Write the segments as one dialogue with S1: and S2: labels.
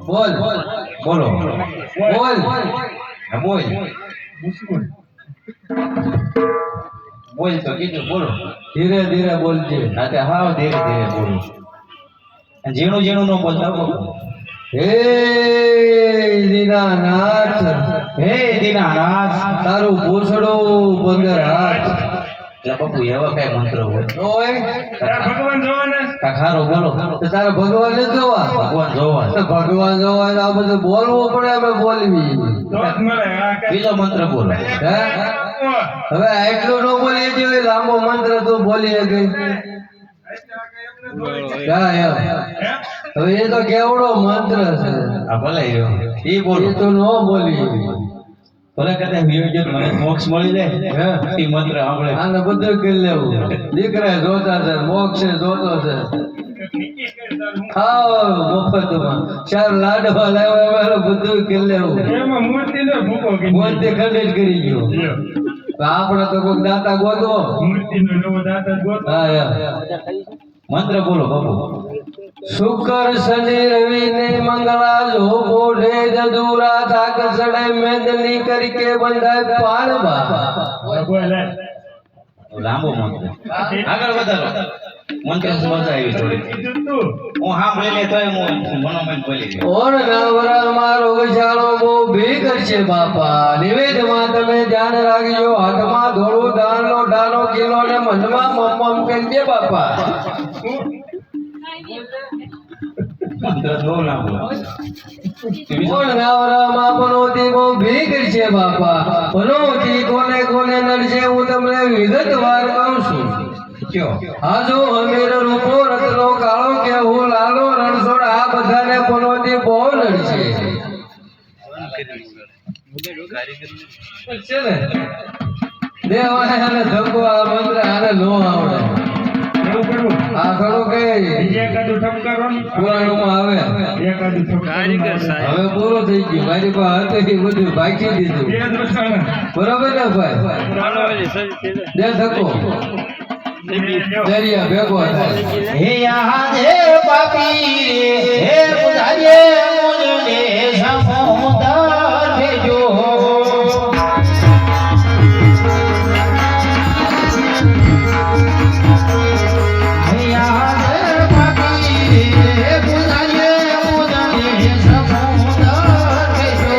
S1: બોલ
S2: બોલો
S1: બોલ
S2: હા, બોલ બોલ તો કીધું બોલો
S1: ધીરે ધીરે બોલજે
S2: હા તે હાવ ધીરે ધીરે બોલો અને ઝીણું ઝીણું ન બોલતા બોલો
S1: હે દીનાનાથ
S2: હે દીનાનાથ
S1: તારું પૂછડું 15 હાથ
S2: એટલે બાપુ એવા કઈ મંત્ર હોય
S1: ઓય
S3: ભગવાન જોવાના
S2: કાખારો બોલો
S1: તો તારા ભગવાન ને જોવા
S2: ભગવાન જોવા
S1: તો ભગવાન જોવા તો આ બધું બોલવું પડે અમે બોલવી
S3: તો જ મળે આ કઈ
S2: બીજો મંત્ર બોલો
S1: હે હવે એટલું ન બોલી જોઈએ લાંબો મંત્ર તું બોલી ગઈ હા એમ હવે એ તો કેવડો મંત્ર છે
S2: આ ભલે રહ્યો એ બોલો
S1: એ તો ન બોલી
S2: ભલે કદાચ વિયોજન મને મોક્ષ મળી જાય એ મંત્ર સાંભળે
S1: આને બધું કરી લેવું દીકરા જોતા છે મોક્ષ જોતો છે ખાવ મફતમાં 4 લાડવા લાવ્યા બધું કરી લેવું
S3: એમાં મૂર્તિનો ભૂકો કીધો.
S1: મોતે ખંડિત કરી ગયો તો આપણે તો કોઈ દાતા ગોતવો
S3: મૂર્તિનો નવો દાતા ગોતો.
S1: હા યાર
S2: મંત્ર બોલો બાપુ
S1: શુક્ર શનિ રવિ ને મંગળા જો બોઢે જદુરા થાક સડે મેદની કરકે બંધાય પાણવા
S3: બોલ લે.
S2: લાંબો મંત્ર આગળ વધારો મંત્ર સમજ આવી થોડી
S3: કીધું તું.
S2: હું હા બોલી તોય હું મનોમન બોલી ગયો
S1: ઓર નવરા મારો વિચારો બહુ ભી કરશે બાપા નિવેદમાં તમે ધ્યાન રાખજો હાથમાં ધોળું દાણનો ડાનો કિલો ને મનમાં મમ્મમ કહેજે બાપા
S2: મંત્ર બહુ લાંબો
S1: ઓર નવરા માં પનોતી બહુ ભી કરશે બાપા પનોતી કોને કોને નડશે હું તમને વિગતવાર કહું છું
S2: કયો
S1: હાજો અમીર રૂપો રત્નો કાળો કે હું લાલો રણછોડ આ બધાને પનોતી બહુ નડશે છે ને દેવાય અને ધક્કો આ મંત્ર આને નો આવડે
S3: એવું કરવું.
S1: આ ખરો કે
S3: બીજે એકાદું ઠપકારવાનું.
S1: પુરાણોમાં આવે
S3: એકાદું ઠપકારવાનું.
S1: હવે પૂરો થઈ ગયું મારી પાસે હતું એ બધું બાકી દીધું
S3: બે દોષાણા.
S1: બરોબર ને ભાઈ દે ધક્કો દરિયા ભેગો થાય
S2: હે યહાં દે પાપી હે પુજારીએ મુજને સમુદર ભેજો હે યહાં દે પાપી હે પુજારીએ મુજને સમુદર ભેજો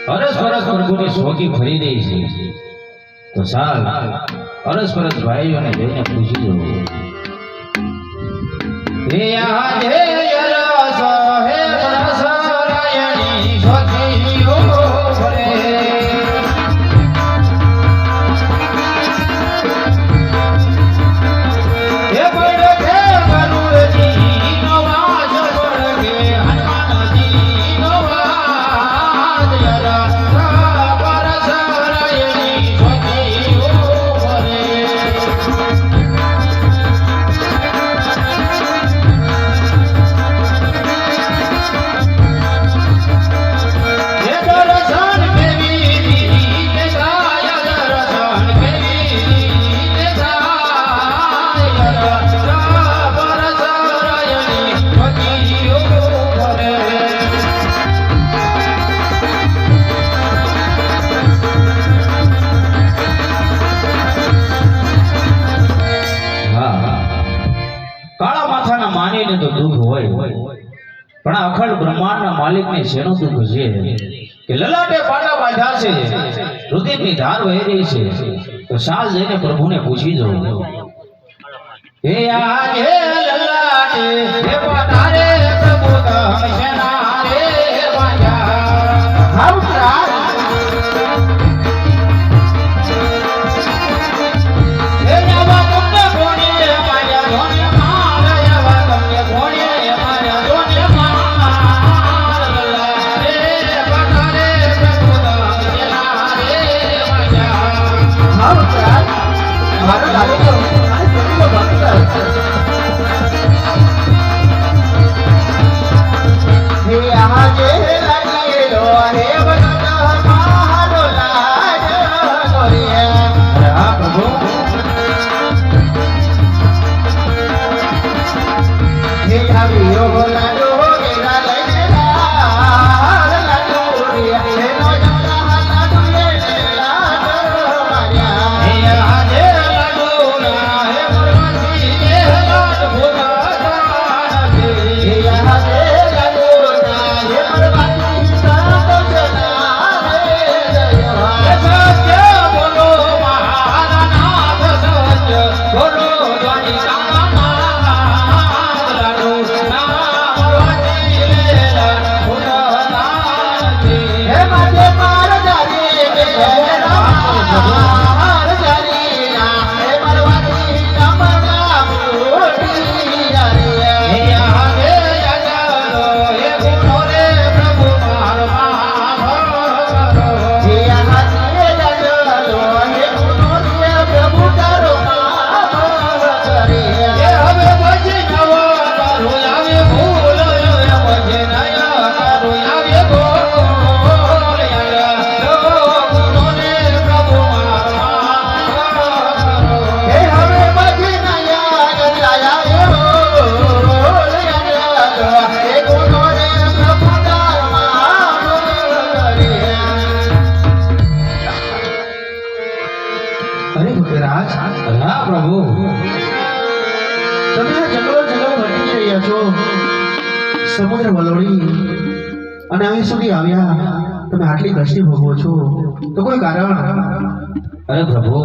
S2: અરસ પ્રભુની સોગી ફરી દઈ છે તો ચાલ અરસ પરસ ભાઈઓને જઈને પૂછી જવું. હે આજે અરસ હે રસ રાયણી સોગીઓ ફરે. હે બળકે ગરુડજી નો વાસ બળકે હનુમાનજી નો વાસ અરસ પરસ રાયણી સોગીઓ ફરે. હે દર્શન કેવી રીતે ગાય દર્શન કેવી રીતે ગાય અરસ પરસ રાયણી સોગીઓ ફરે. કાળા માથાના માનીને તો દુઃખ હોય પણ આ અખંડ બ્રહ્માંડના માલિકને શેનું દુઃખ છે કે લલાટે પાટા બાંધ્યા છે, રુધિરની ધાર વહી રહી છે, તો સાલ જઈને પ્રભુને પૂછી જવું. હે આજે લલાટે હે પાટા રે પ્રભુ તમ શેના રે બાંધ્યા. હમ પ્રાણ હે નવા તમને કોણે માયા ધોને માર નવા તમને કોણે માયા ધોને માર લલાટે પાટા રે પ્રભુ તમ શેના રે બાંધ્યા. હા પ્રભુ હે આજે લાડુના હે પરવાસી હે લાડ ભોગા હે આજે લાડુના હે પરવાસી હે સત્ય બોલો મહારાનાથ સત્ય બોલો દ્વારિકાનાથ લાડુ ના પરવાસી લેલા ભોગા હે માતે માર જારી હે હા પ્રભુ
S4: તમે આ જંગલો ભટકી રહ્યા છો, સમુદ્ર વલોડી અને અહીં સુધી આવ્યા. તમે આટલી કષ્ટી ભોગવો છો તો કોઈ કારણ?
S2: અરે પ્રભુ